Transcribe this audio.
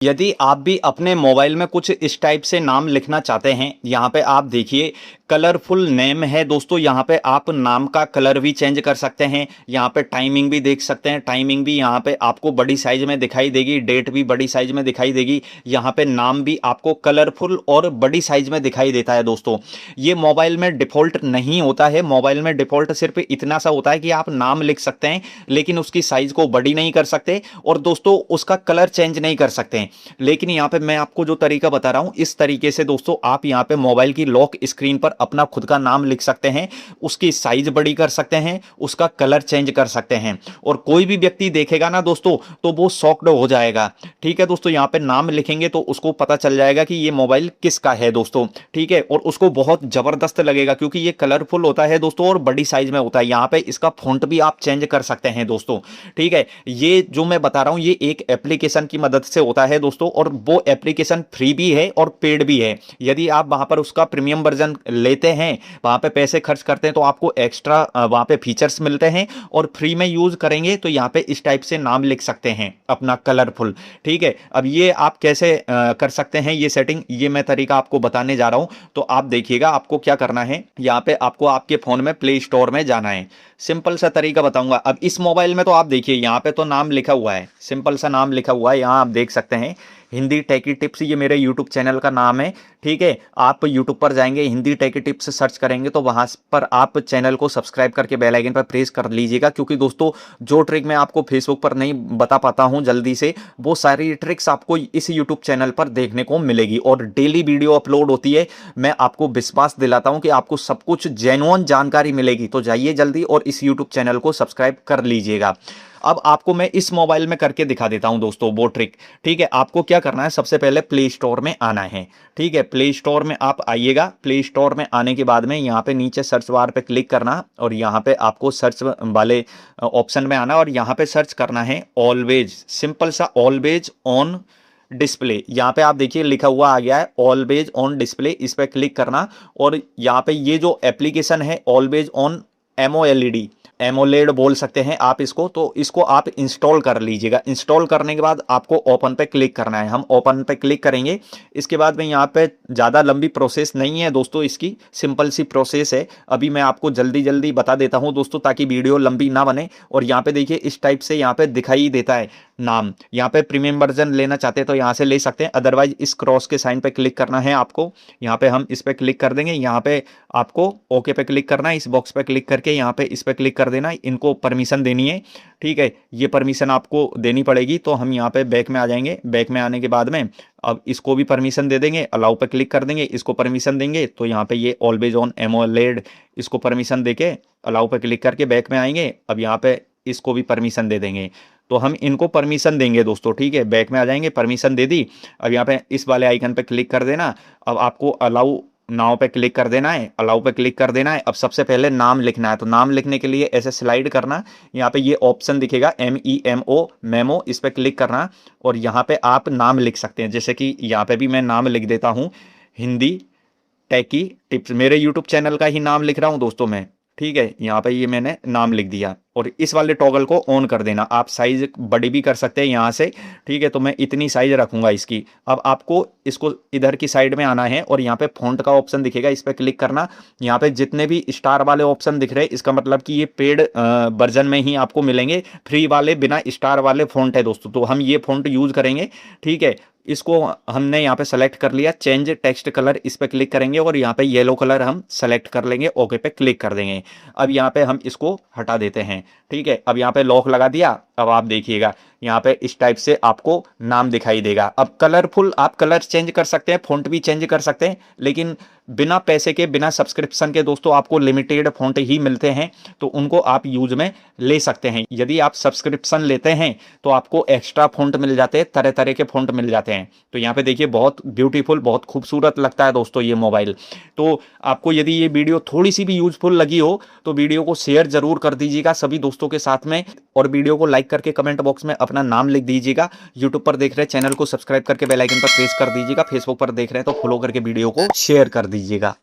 यदि आप भी अपने मोबाइल में कुछ इस टाइप से नाम लिखना चाहते हैं, यहाँ पे आप देखिए कलरफुल नेम है दोस्तों। यहाँ पे आप नाम का कलर भी चेंज कर सकते हैं। यहाँ पे टाइमिंग भी देख सकते हैं, टाइमिंग भी यहाँ पे आपको बड़ी साइज में दिखाई देगी, डेट भी बड़ी साइज में दिखाई देगी। यहाँ पे नाम भी आपको कलरफुल और बड़ी साइज में दिखाई देता है दोस्तों। ये मोबाइल में डिफॉल्ट नहीं होता है। मोबाइल में डिफॉल्ट सिर्फ इतना सा होता है कि आप नाम लिख सकते हैं, लेकिन उसकी साइज को बड़ी नहीं कर सकते और दोस्तों उसका कलर चेंज नहीं कर सकते हैं। लेकिन यहाँ पे मैं आपको जो तरीका बता रहा हूं, इस तरीके से दोस्तों आप यहाँ पे मोबाइल की लॉक स्क्रीन पर अपना खुद का नाम लिख सकते हैं, उसकी साइज बड़ी कर सकते हैं, उसका कलर चेंज कर सकते हैं और कोई भी व्यक्ति देखेगा ना दोस्तों तो वो शॉक्ड हो जाएगा। ठीक है दोस्तों, यहाँ पे नाम लिखेंगे तो उसको पता चल जाएगा कि ये मोबाइल किसका है दोस्तों। ठीक है, और उसको बहुत जबरदस्त लगेगा क्योंकि ये कलरफुल होता है दोस्तों और बड़ी साइज में होता है। यहाँ पे इसका फॉन्ट भी आप चेंज कर सकते हैं दोस्तों। ठीक है, ये जो मैं बता रहा हूं ये एक एप्लीकेशन की मदद से होता है दोस्तों और वो एप्लीकेशन फ्री भी है और पेड भी है। यदि आप वहां पर उसका प्रीमियम वर्जन लेते हैं, वहां पे पैसे खर्च करते हैं तो आपको एक्स्ट्रा वहां पे फीचर्स मिलते हैं और फ्री में यूज करेंगे तो यहाँ पे इस टाइप से नाम लिख सकते हैं अपना कलरफुल। ठीक है, अब ये आप कैसे कर सकते हैं ये सेटिंग, ये मैं तरीका आपको बताने जा रहा हूं। तो आप देखिएगा आपको क्या करना है। यहाँ पे आपको आपके फोन में प्ले स्टोर में जाना है। सिंपल सा तरीका बताऊंगा। अब इस मोबाइल में तो आप देखिए यहाँ पे तो नाम लिखा हुआ है, सिंपल सा नाम लिखा हुआ है, यहाँ आप देख सकते हैं हिंदी टेकी टिप्स, ये मेरे यूट्यूब चैनल का नाम है। ठीक है, आप यूट्यूब पर जाएंगे, हिंदी टेकी टिप्स सर्च करेंगे तो वहां पर आप चैनल को सब्सक्राइब करके बेल आइकन पर प्रेस कर लीजिएगा, क्योंकि दोस्तों जो ट्रिक मैं आपको फेसबुक पर नहीं बता पाता हूं जल्दी से, वो सारी ट्रिक्स आपको इस यूट्यूब चैनल पर देखने को मिलेगी और डेली वीडियो अपलोड होती है। मैं आपको विश्वास दिलाता हूं कि आपको सब कुछ जेन्युइन जानकारी मिलेगी। तो जाइए जल्दी और इस यूट्यूब चैनल को सब्सक्राइब कर लीजिएगा। अब आपको मैं इस मोबाइल में करके दिखा देता हूं दोस्तों वो ट्रिक। ठीक है, आपको क्या करना है, सबसे पहले प्ले स्टोर में आना है। ठीक है, प्ले स्टोर में आप आइएगा। प्ले स्टोर में आने के बाद में यहाँ पे नीचे सर्च बार पे क्लिक करना और यहाँ पे आपको सर्च वाले ऑप्शन में आना और यहाँ पे सर्च करना है ऑलवेज, सिंपल सा ऑलवेज ऑन डिस्प्ले। यहाँ पे आप देखिए लिखा हुआ आ गया है ऑलवेज ऑन डिस्प्ले, इस पे क्लिक करना और यहाँ पे ये जो एप्लीकेशन है ऑलवेज ऑन एमओएलईडी, एमोलेड बोल सकते हैं आप इसको, तो इसको आप इंस्टॉल कर लीजिएगा। इंस्टॉल करने के बाद आपको ओपन पे क्लिक करना है। हम ओपन पे क्लिक करेंगे। इसके बाद में यहाँ पे ज़्यादा लंबी प्रोसेस नहीं है दोस्तों, इसकी सिंपल सी प्रोसेस है। अभी मैं आपको जल्दी जल्दी बता देता हूँ दोस्तों ताकि वीडियो लंबी ना बने। और यहाँ पे देखिए इस टाइप से यहाँ पे दिखाई देता है नाम। यहाँ पे प्रीमियम वर्जन लेना चाहते हैं तो यहाँ से ले सकते हैं, अदरवाइज इस क्रॉस के साइन पे क्लिक करना है आपको। यहाँ पे हम इस पे क्लिक कर देंगे। यहाँ पे आपको ओके पे क्लिक करना है, इस बॉक्स पे क्लिक करके यहाँ पे इस पे क्लिक कर देना, इनको परमिशन देनी है। ठीक है, ये परमिशन आपको देनी पड़ेगी। तो हम यहाँ पे बैक में आ जाएंगे। बैक में आने के बाद में अब इसको भी परमिशन दे देंगे, अलाउ पे क्लिक कर देंगे, इसको परमिशन देंगे तो यहाँ पे ये ऑलवेज ऑन एमोलेड, इसको परमिशन देके अलाउ पे क्लिक करके बैक में आएंगे। अब यहाँ पे इसको भी परमिशन दे देंगे, तो हम इनको परमिशन देंगे दोस्तों। ठीक है, बैक में आ जाएंगे, परमिशन दे दी। अब यहाँ पे इस वाले आइकन पे क्लिक कर देना। अब आपको अलाउ नाउ पे क्लिक कर देना है, अलाउ पे क्लिक कर देना है। अब सबसे पहले नाम लिखना है, तो नाम लिखने के लिए ऐसे स्लाइड करना। यहाँ पे ये ऑप्शन दिखेगा MEMO मेमो, इस पे क्लिक करना और यहाँ पे आप नाम लिख सकते हैं। जैसे कि यहाँ पे भी मैं नाम लिख देता हूँ, हिंदी टेकी टिप्स, मेरे यूट्यूब चैनल का ही नाम लिख रहा हूँ दोस्तों मैं। ठीक है, यहाँ पे ये मैंने नाम लिख दिया और इस वाले टॉगल को ऑन कर देना। आप साइज बड़ी भी कर सकते हैं यहाँ से। ठीक है, तो मैं इतनी साइज रखूंगा इसकी। अब आपको इसको इधर की साइड में आना है और यहाँ पे फॉन्ट का ऑप्शन दिखेगा, इस पे क्लिक करना। यहाँ पे जितने भी स्टार वाले ऑप्शन दिख रहे हैं इसका मतलब कि ये पेड वर्जन में ही आपको मिलेंगे, फ्री वाले बिना स्टार वाले फॉन्ट है दोस्तों। तो हम ये फॉन्ट यूज करेंगे। ठीक है, इसको हमने यहाँ पे सेलेक्ट कर लिया, चेंज टेक्स्ट कलर, इस पे क्लिक करेंगे और यहाँ पे येलो कलर हम सेलेक्ट कर लेंगे, ओके पे क्लिक कर देंगे। अब यहाँ पे हम इसको हटा देते हैं। ठीक है, अब यहाँ पे लॉक लगा दिया। अब आप देखिएगा यहाँ पे इस टाइप से आपको नाम दिखाई देगा। अब कलरफुल आप कलर चेंज कर सकते हैं, फॉन्ट भी चेंज कर सकते हैं, लेकिन बिना पैसे के, बिना सब्सक्रिप्शन के दोस्तों आपको लिमिटेड फॉन्ट ही मिलते हैं, तो उनको आप यूज में ले सकते हैं। यदि आप सब्सक्रिप्शन लेते हैं तो आपको एक्स्ट्रा फॉन्ट मिल जाते हैं, तरह तरह के फॉन्ट मिल जाते हैं। तो यहाँ पे देखिए बहुत ब्यूटीफुल, बहुत खूबसूरत लगता है दोस्तों ये मोबाइल। तो आपको यदि ये वीडियो थोड़ी सी भी यूजफुल लगी हो तो वीडियो को शेयर जरूर कर दीजिएगा सभी दोस्तों के साथ में और वीडियो को लाइक करके कमेंट बॉक्स में अपना नाम लिख दीजिएगा। यूट्यूब पर देख रहे हैं चैनल को सब्सक्राइब करके बेल आइकन पर प्रेस कर दीजिएगा। फेसबुक पर देख रहे हैं तो फॉलो करके वीडियो को शेयर कर दीजिएगा।